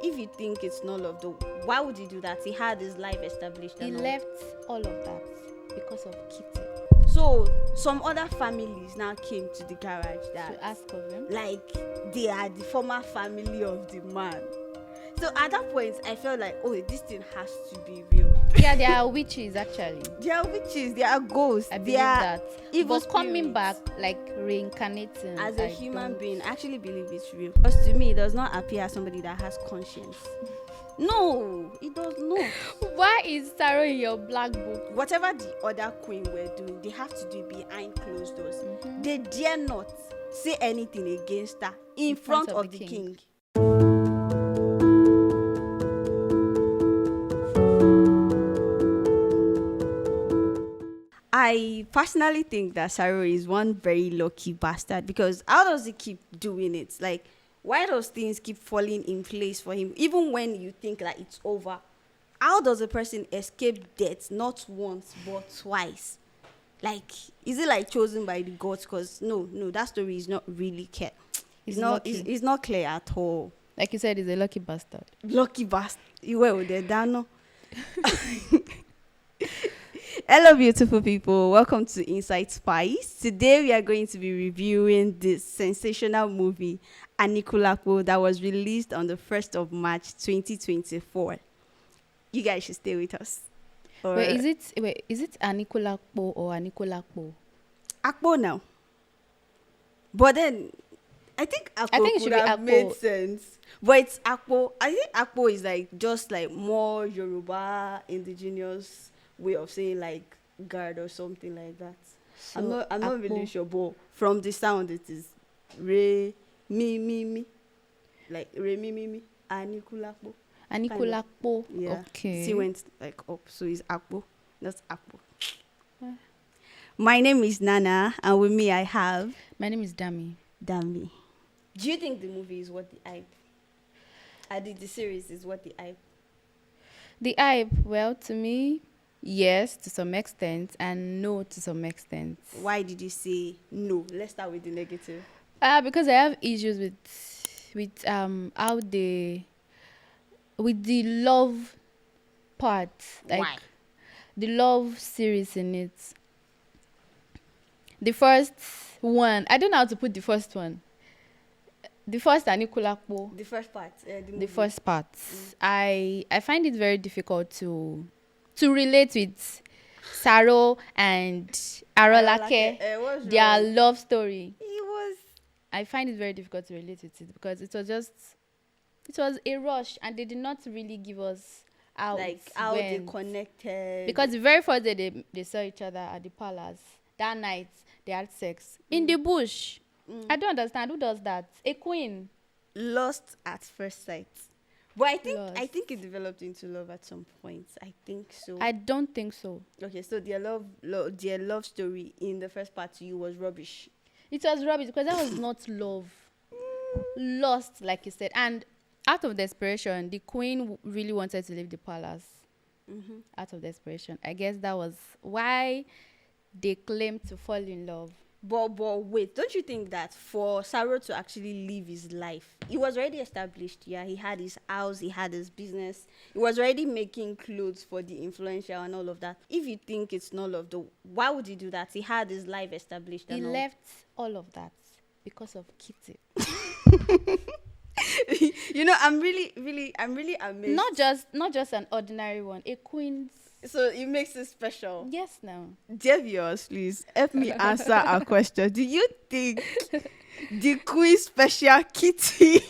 if you think it's not love, though, why would he do that? He had his life established. He And all. left all of that because of Kitty. So some other families now came to the garage that To ask of him. like they are the former family of the man. So at that point, I felt like, oh, this thing has to be real. Yeah, they are witches actually. They are witches, they are ghosts, I they believe are that. evil But coming spirits. back, like reincarnating As a I human don't- being, I actually believe it's real. Because to me, it does not appear as somebody that has conscience. No, it does not. Why is Saro in your black book? Whatever the other queen were doing, they have to do it behind closed doors. Mm-hmm. They dare not say anything against her in front of the king. I personally think that Saro is one very lucky bastard, because how does he keep doing it? Like, why does things keep falling in place for him even when you think that it's over? How does a person escape death not once but twice? Like, is it like chosen by the gods? Because no, that story is not really clear. It's not clear at all. Like you said, he's a lucky bastard. Lucky bastard. You were with the Dano. Hello, beautiful people. Welcome to Inside Spice. Today we are going to be reviewing this sensational movie, Aníkúlapo, that was released on the 1st of March 2024. You guys should stay with us. Is it Aníkúlapo or Anikúlapo? Akpo now. But then I think Akpo it should could be have Akpo. made sense. But it's Akpo. I think Akpo is like just like more Yoruba indigenous way of saying like guard or something like that. So I'm not Akpo. really sure, but from the sound it is re mi like re mi Anikúlapo. Anikúlapo. Yeah. Okay. She went like up, so it's Akpo. That's Akpo. Eh. My name is Nana, and with me I have My name is Dami. Dami. Do you think the movie is what the hype? The series is what the hype? The hype, well, to me, yes, to some extent, and no, to some extent. Why did you say no? Let's start with the negative. Because I have issues with how they with the love part, like Why? the love series in it. The first one, I don't know how to put the first one. The first Aníkúlapo. The first part. The first part. I find it very difficult to relate with Saro and Arolake, What's their wrong? love story. It was. I find it very difficult to relate with it because it was a rush and they did not really give us how Like it how they went. connected. Because the very first day they saw each other at the palace, that night they had sex in the bush. I don't understand who does that. A queen. Lost at first sight. But I Lost. think it developed into love at some point. I think so. I don't think so. Okay, so their love story in the first part to you was rubbish. It was rubbish because that was not love. Lost, like you said. And out of desperation, the queen really wanted to leave the palace. Out of desperation. I guess that was why they claimed to fall in love. But wait, don't you think that for Saro to actually live his life, he was already established? Yeah, he had his house, he had his business, he was already making clothes for the influential and all of that. If you think it's not love, though, why would he do that? He had his life established. He And all. left all of that because of Kitty. You know, I'm really amazed. Not just an ordinary one, a queen's. So it makes it special. Yes, now. Dear viewers, please help me answer our question. Do you think the Queen Special Kitty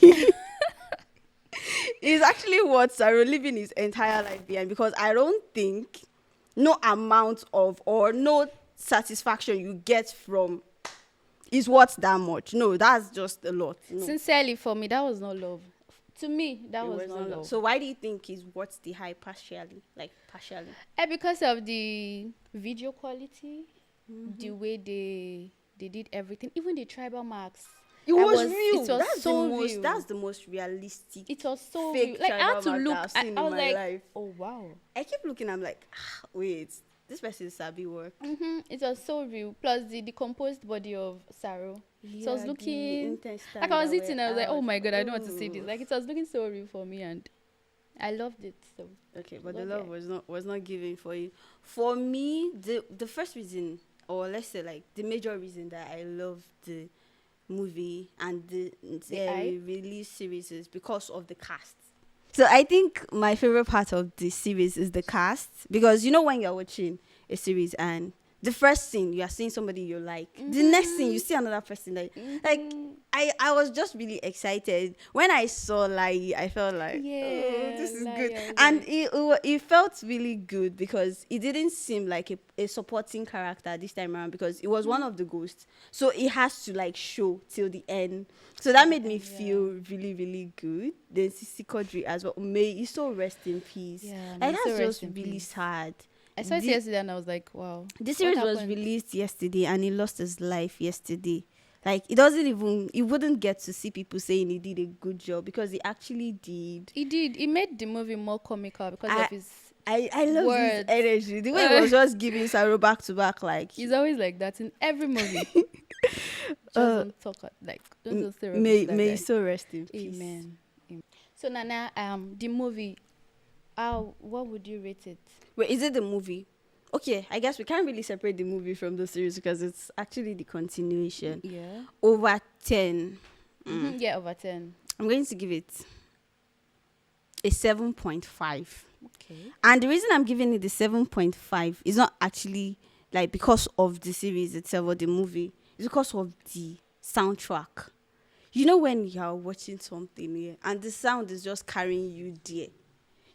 is actually what Saro living his entire life behind? Because I don't think no amount of or no satisfaction you get from is worth that much. No, that's just a lot. No. Sincerely, for me, that was not love. To me, that It was not love. So why do you think is worth the hype partially? Because of the video quality, the way they did everything, even the tribal marks. It was real. It was real. That's the most realistic. It was so fake real. Like I had to tribal mark look. that I've I seen was in my like, life. oh wow. I keep looking. I'm like, wait, this person is sabi work. It was so real. Plus the decomposed body of Saro. So I was the looking, intestine like I was that eating, I was were like, oh out. my god, I don't want to see Oh. this. Like it was looking so real for me, and I loved it. So Okay, but the love love it. was not given for you. For me, the first reason, or let's say like the major reason that I love the movie and The eye? release series is because of the cast. So I think my favorite part of the series is the cast, because you know when you're watching a series and the first scene you are seeing somebody you like, the next scene you see another person like I was just really excited when I saw Lai. I felt like, oh, Yeah, this is like, good, I was and like, it felt really good because it didn't seem like a supporting character this time around, because it was one of the ghosts, so it has to like show till the end. So to that the made me end, feel really, really good. Then Sisi Kodri as well. May he so rest in peace. yeah, may Like he so that's rest just in really peace. sad. I saw it The, yesterday and I was like, wow, the what series was happened? released yesterday and he lost his life yesterday. Like it doesn't even, he wouldn't get to see people saying he did a good job, because he actually did. He did. He made the movie more comical because I of his I love his words. energy. The way he was just giving Saro back to back, like He's always like that in every movie. Just don't talk like don't say rubbish may to that may guy. he so rest in peace. Amen. Amen. So Nana, the movie, what would you rate it? Wait, is it the movie? Okay, I guess we can't really separate the movie from the series because it's actually the continuation. Yeah. Over 10. Yeah, over 10. I'm going to give it a 7.5. Okay. And the reason I'm giving it the 7.5 is not actually like because of the series itself or the movie. It's because of the soundtrack. You know when you're watching something here and the sound is just carrying you there.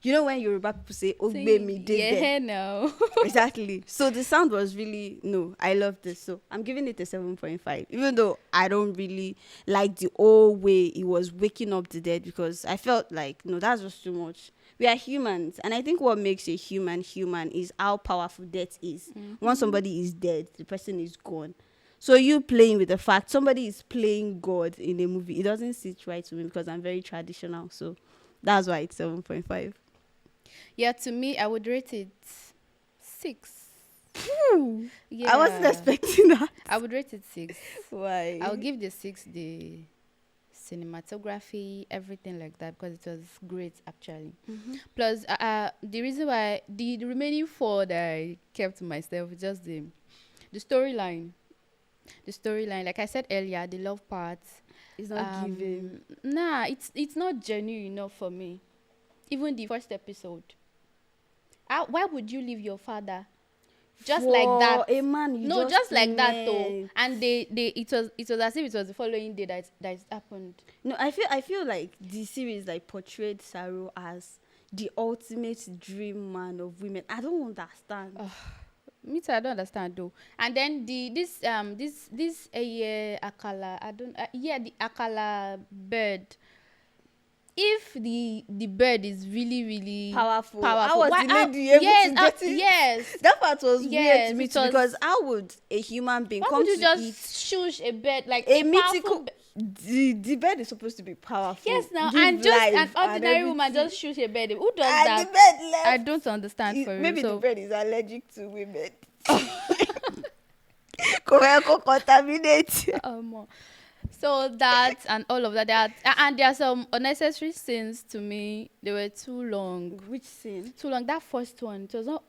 You know when Yoruba people say, Ogbe mi dede. Yeah, no. Exactly. So the sound was really, no, I love this. So I'm giving it a 7.5. Even though I don't really like the old way it was waking up the dead, because I felt like, no, that's just too much. We are humans. And I think what makes a human human is how powerful death is. Once somebody is dead, the person is gone. So you playing with the fact somebody is playing God in a movie, it doesn't sit right to me because I'm very traditional. So that's why it's 7.5. Yeah, to me, I would rate it 6. Yeah. I wasn't expecting that. I would rate it 6. Why? I'll give the 6 the cinematography, everything like that, because it was great actually. Plus, the reason why the remaining 4 that I kept to myself is just the storyline. The storyline, like I said earlier, the love part. It's not giving. Nah, it's not genuine enough for me. Even the first episode. Why would you leave your father? Just For like that. a man, you No, just like that though. met. And it was as if it was the following day that it happened. No, I feel like the series like portrayed Saro as the ultimate dream man of women. I don't understand. Me too, I don't understand though. And then this akala, the akala bird. If the bird is really, really Powerful. How was why- the how- lady able yes, to get it? yes. That part was weird Yes, to me it too, was- because how would a human being Why come would you to just eat shush a bird like a powerful mythical? bird? The bird is supposed to be powerful. Yes, now give and just life an ordinary and woman everything. just shoot a bird. Who does And that? the bird left. I don't understand for real. Maybe So the bird is allergic to women. Contaminate. so that and all of that, and there are some unnecessary scenes to me. They were too long. Which scene? Too long. That first one, it was not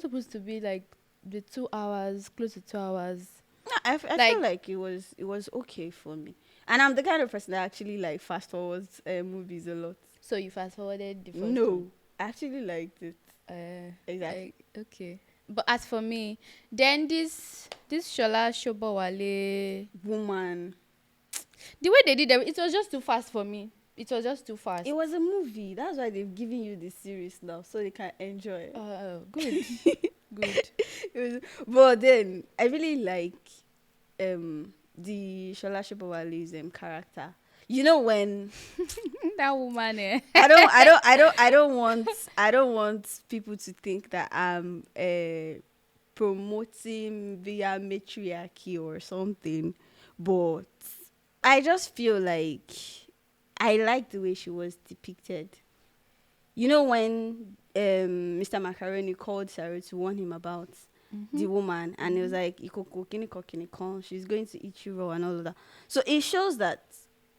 supposed to be like the 2 hours, close to 2 hours. No, I feel like it was okay for me. And I'm the kind of person that actually like fast forwards movies a lot. So you fast forwarded the first No, one. I actually liked it. Exactly. Okay. But as for me, then this Shola Shobowale, Woman. the way they did it was just too fast for me. It was just too fast. It was a movie. That's why they've given you the series now, so they can enjoy it. Good. Good. But then I really like the Shola Shobowale's character. You know when That woman, eh? I don't want people to think that I'm promoting via matriarchy or something, but I just feel like I like the way she was depicted. You know when Mr. Macaroni called Sarah to warn him about the woman, and it was like, "Ikoko, kiniko, kiniko," she's going to eat you raw and all of that. So it shows that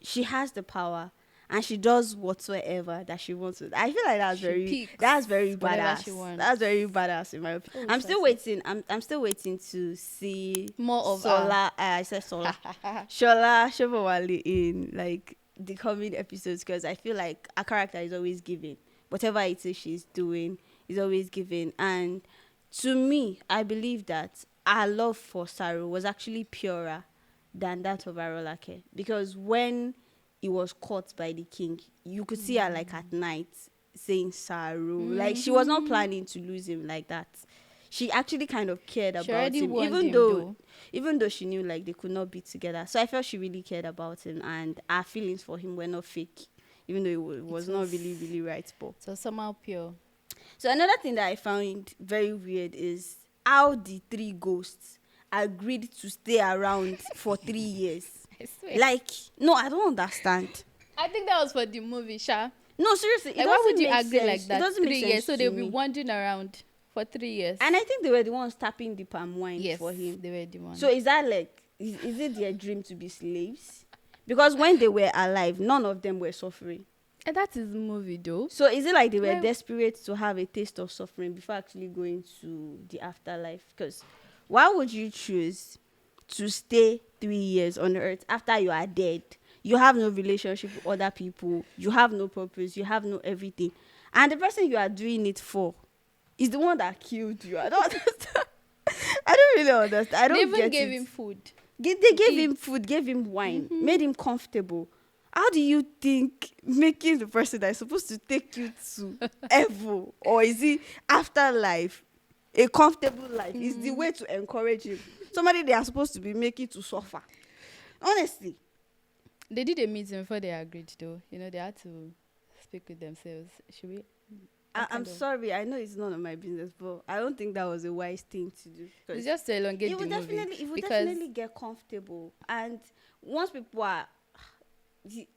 she has the power and she does whatsoever that she wants to. I feel like that's very badass. That's very badass in my opinion. I'm still waiting. I'm still waiting to see more of Sola. I said Sola. Shola Shobowale in like the coming episodes, because I feel like a character is always giving. Whatever it is she's doing is always giving. And to me, I believe that our love for Saro was actually purer than that of Arolake, because when he was caught by the king, you could see her like at night saying Saro. Like she was not planning to lose him like that. She actually kind of cared about him, even though she knew like they could not be together. So I felt she really cared about him, and our feelings for him were not fake, even though it was not really, really right. But so somehow pure. So another thing that I found very weird is how the three ghosts agreed to stay around for 3 years. I swear. Like, no, I don't understand. I think that was for the movie, Sha. No, seriously, like, why would you agree like that? It doesn't 3 make years, sense so to they'll me. be wandering around for 3 years. And I think they were the ones tapping the palm wine for him. They were the ones. So is that like, is it their dream to be slaves? Because when they were alive, none of them were suffering. And that is the movie, though. So is it like they were desperate to have a taste of suffering before actually going to the afterlife? Because why would you choose to stay 3 years on earth after you are dead? You have no relationship with other people. You have no purpose. You have no everything. And the person you are doing it for is the one that killed you. I don't understand. I don't really understand. They even gave him food. They gave him food, gave him wine, made him comfortable. How do you think making the person that is supposed to take you to heaven, or is it afterlife, a comfortable life, is the way to encourage him? Somebody they are supposed to be making to suffer. Honestly. They did a meeting before they agreed, though. You know, they had to speak with themselves. Should we? I'm sorry. I know it's none of my business, but I don't think that was a wise thing to do. It's just to elongate the movie. It would definitely get comfortable. And once people are...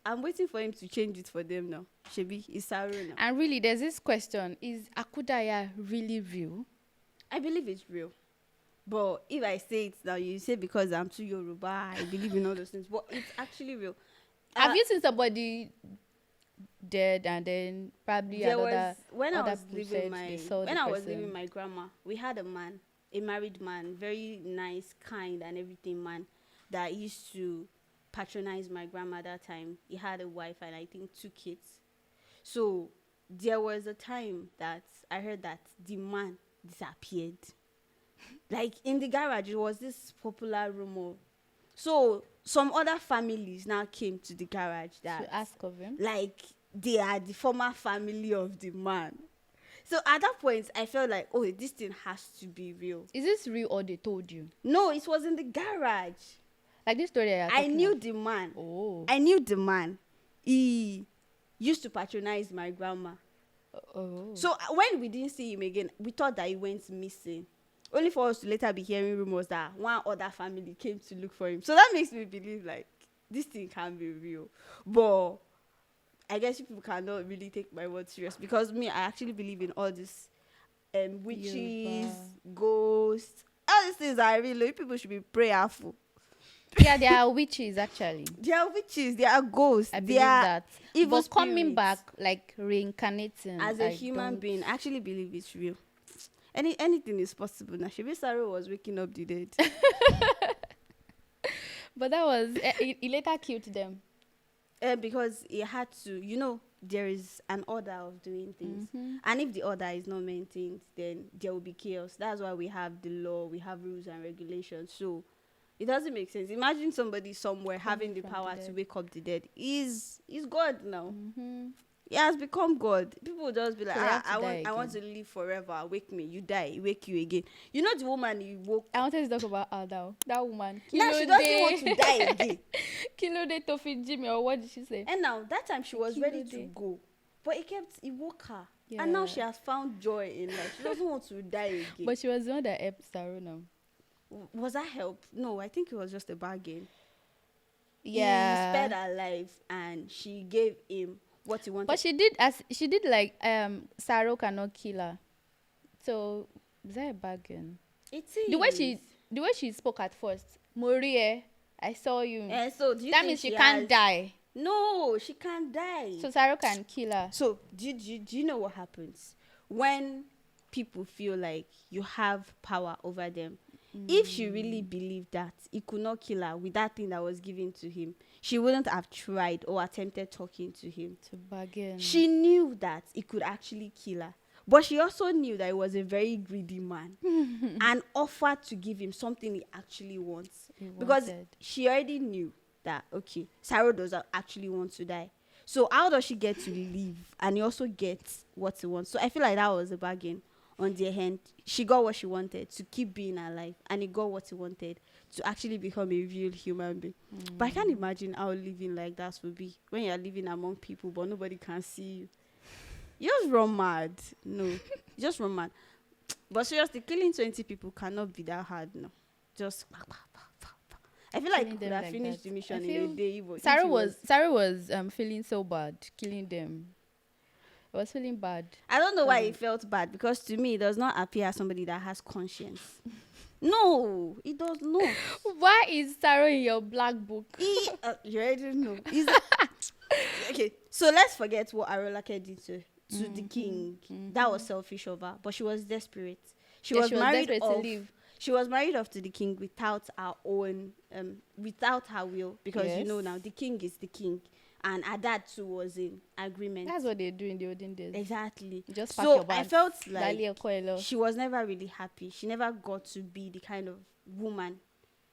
I'm waiting for him to change it for them now. Shebi, it's Saro now. And really, there's this question. Is Akudaya really real? I believe it's real. But if I say it now, you say because I'm too Yoruba, I believe in all those things. But it's actually real. Have you seen somebody dead and then probably another... When I was leaving my grandma, we had a man, a married man, very nice, kind and everything man, that used to patronize my grandma that time. He had a wife and I think 2 kids. So there was a time that I heard that the man disappeared. Like in the garage, it was this popular rumor. So some other families now came to the garage that to ask of him, like they are the former family of the man. So at that point, I felt like, oh, this thing has to be real. Is this real or they told you? No, it was in the garage. Like this story I knew the man. Oh. I knew the man. He used to patronize my grandma. Oh. So when we didn't see him again, we thought that he went missing. Only for us to later be hearing rumors that one other family came to look for him. So that makes me believe like this thing can be real. But I guess people cannot really take my word serious, because me, I actually believe in all this witches, Yoruba, ghosts. All these things are real. People should be prayerful. Yeah, they are witches actually. They are witches. They are ghosts. I believe that. Evil but coming back, like reincarnating as a human being, I actually believe it's real. Anything is possible. Now, Shebi Saro was waking up the dead. But that was he later killed them. Because he had to. There is an order of doing things, and if the order is not maintained, then there will be chaos. That's why we have the law, we have rules and regulations. So it doesn't make sense. Imagine somebody somewhere having the power to wake up the dead. He's God now. He has become God. People will just be like, I want to live forever. Wake me. You die. Wake you again. You know the woman you woke. I wanted to talk about her now. That woman. Now she doesn't want to die again. Kilo de Tofi Jimmy, or what did she say? And now that time she was ready to go, but he woke her. Yeah. And now she has found joy in life. She doesn't want to die again. But she was the one that helped Saro now. Was that help? No, I think it was just a bargain. Yeah. He spared her life and she gave him what he wanted. But she did like Saro cannot kill her. So is that a bargain? It is. The way she spoke at first, Morie, I saw you. So do you that think means she can't die. No, she can't die. So Saro can kill her. So do you know what happens when people feel like you have power over them? If she really believed that he could not kill her with that thing that was given to him, she wouldn't have tried or attempted talking to him. To bargain. She knew that he could actually kill her. But she also knew that he was a very greedy man and offered to give him something he actually wants. Because she already knew that, okay, Saro doesn't actually want to die. So how does she get to live? And he also gets what he wants. So I feel like that was a bargain on their hand. She got what she wanted, to keep being alive. And he got what he wanted, to actually become a real human being. But I can't imagine how living like that would be when you're living among people but nobody can see you. You just run mad. No, you just run mad. But seriously, killing 20 people cannot be that hard. No, just. I feel like could have finished the mission in a day. Saro was feeling so bad killing them. I was feeling bad. I don't know why he felt bad, because to me it does not appear as somebody that has conscience. No, it does not. Why is Saro in your black book? You already know. Okay, so let's forget what Arolake did to the king. That was selfish of her, but she was desperate. She was married off. She was married off to the king without her own, without her will, because you know now the king is the king, and her dad too was in agreement. That's what they do in the olden days. Exactly. Just so I felt like she was never really happy. She never got to be the kind of woman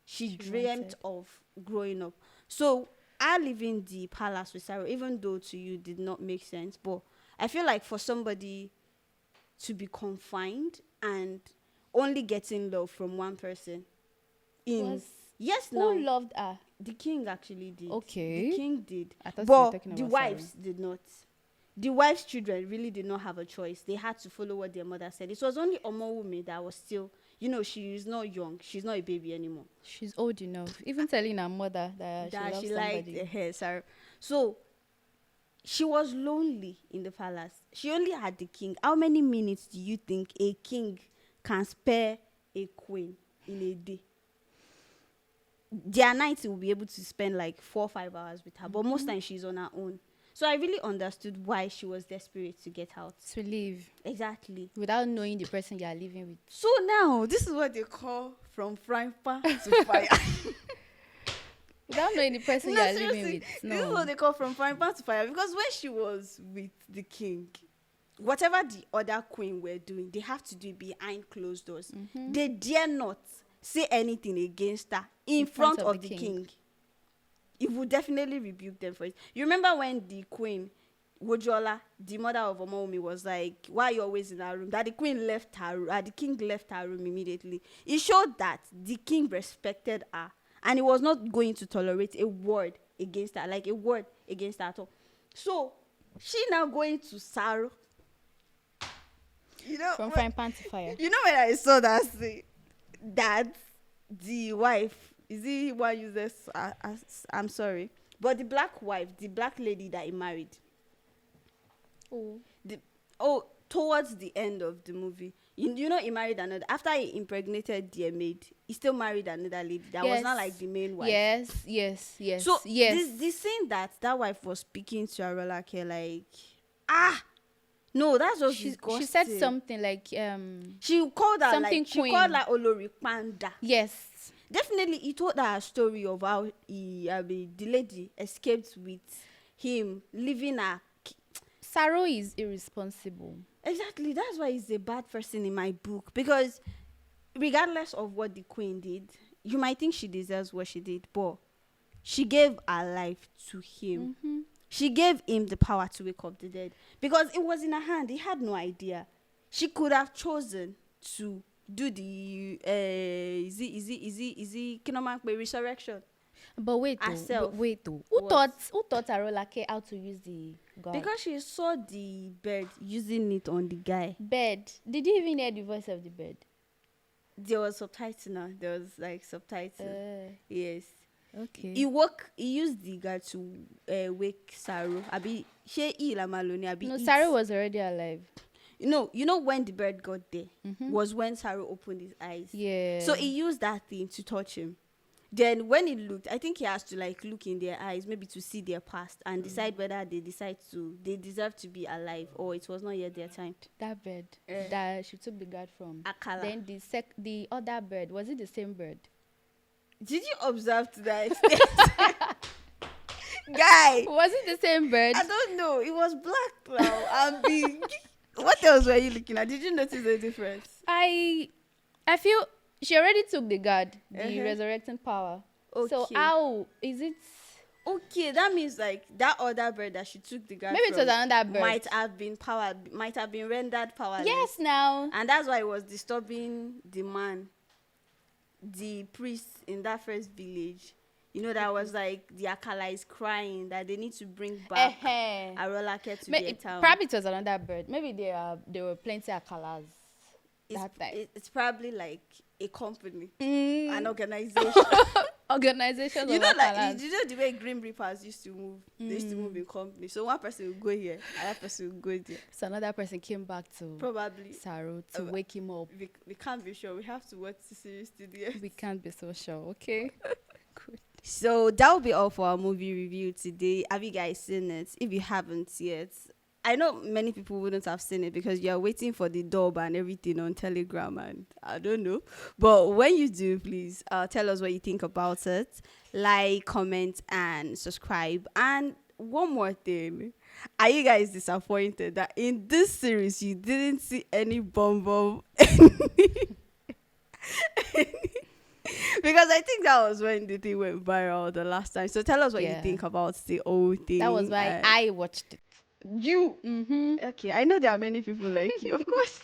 she dreamt of growing up. So I live in the palace with Sarah, even though to you did not make sense, but I feel like for somebody to be confined and only getting love from one person who loved her? The king actually did. Okay. The king did. But the wives did not. The wives' children really did not have a choice. They had to follow what their mother said. It was only Omowumi that was still, she is not young. She's not a baby anymore. She's old enough. Even telling her mother that she liked her. Sorry. So she was lonely in the palace. She only had the king. How many minutes do you think a king can spare a queen in a day? Their nights will be able to spend like 4 or 5 hours with her, but most times she's on her own. So I really understood why she was desperate to get out. To leave. Exactly. Without knowing the person you are living with. So now, this is what they call from frying pan to fire. Without knowing the person you are living with. No. This is what they call from frying pan to fire. Because when she was with the king, whatever the other queen were doing, they have to do it behind closed doors. They dare not say anything against her in front of the king. It would definitely rebuke them for it. You remember when the queen, Wojola, the mother of Omowumi, was like, why are you always in her room? That the queen left her room, the king left her room immediately. It showed that the king respected her and he was not going to tolerate a word against her, like a word against her at all. So, she now going to Saro. From frying pan to fire. You know when I saw that scene, that the wife, is he one uses, I'm sorry, but the black wife, the black lady that he married, towards the end of the movie, you know he married another, after he impregnated their maid, he still married another lady that was not like the main wife. Yes. So the scene that wife was speaking to Arolake, like, no, that's what she said something like she called her something like she queen. called her Olori Panda. Yes. Definitely he told her a story of how the lady escaped with him, leaving her. Saro is irresponsible. Exactly. That's why he's a bad person in my book, because regardless of what the queen did, you might think she deserves what she did, but she gave her life to him. She gave him the power to wake up the dead because it was in her hand. He had no idea. She could have chosen to do the resurrection. But wait, who taught Arolake how to use the god? Because she saw the bird using it on the guy. Bird. Did you even hear the voice of the bird? There was subtitle now. There was like subtitle. Yes. Okay. He used the guy to wake Saro. No, Saro was already alive. you know when the bird got there was when Saro opened his eyes. Yeah. So he used that thing to touch him. Then when he looked, I think he has to like look in their eyes, maybe to see their past and decide whether they deserve to be alive or it was not yet their time. That bird that she took the guard from. Akala. Then the other bird, was it the same bird? Did you observe to that extent? Guy, Was it the same bird? I don't know. It was black now and big. What else were you looking at? Did you notice the difference? I feel she already took the guard, the resurrecting power. Okay. So how is it? Okay, that means like that other bird that she took the guard Maybe it was from another bird. might have been rendered powerless. Yes, now. And that's why it was disturbing the man, the priest in that first village. You know, that was like the Akala is crying that they need to bring back Arolake to their town. Probably it was another bird. Maybe there were plenty of Akalas that time. It's probably like a company, an organization. Organizations You of know, Akalas. like you know the way Grim Reapers used to move. They used to move in company. So one person will go here, another person will go there. So another person came back to Probably. Saro to wake him up. We can't be sure. We have to watch the series to the end. We can't be so sure, okay? Good. So that will be all for our movie review today. Have you guys seen it? If you haven't yet, I know many people wouldn't have seen it because you're waiting for the dub and everything on Telegram and I don't know. But when you do, please tell us what you think about it. Like, comment, and subscribe. And one more thing. Are you guys disappointed that in this series you didn't see any bomb? Because I think that was when the thing went viral the last time. So tell us what you think about the old thing. That was why I watched it. You? Okay, I know there are many people like you, of course.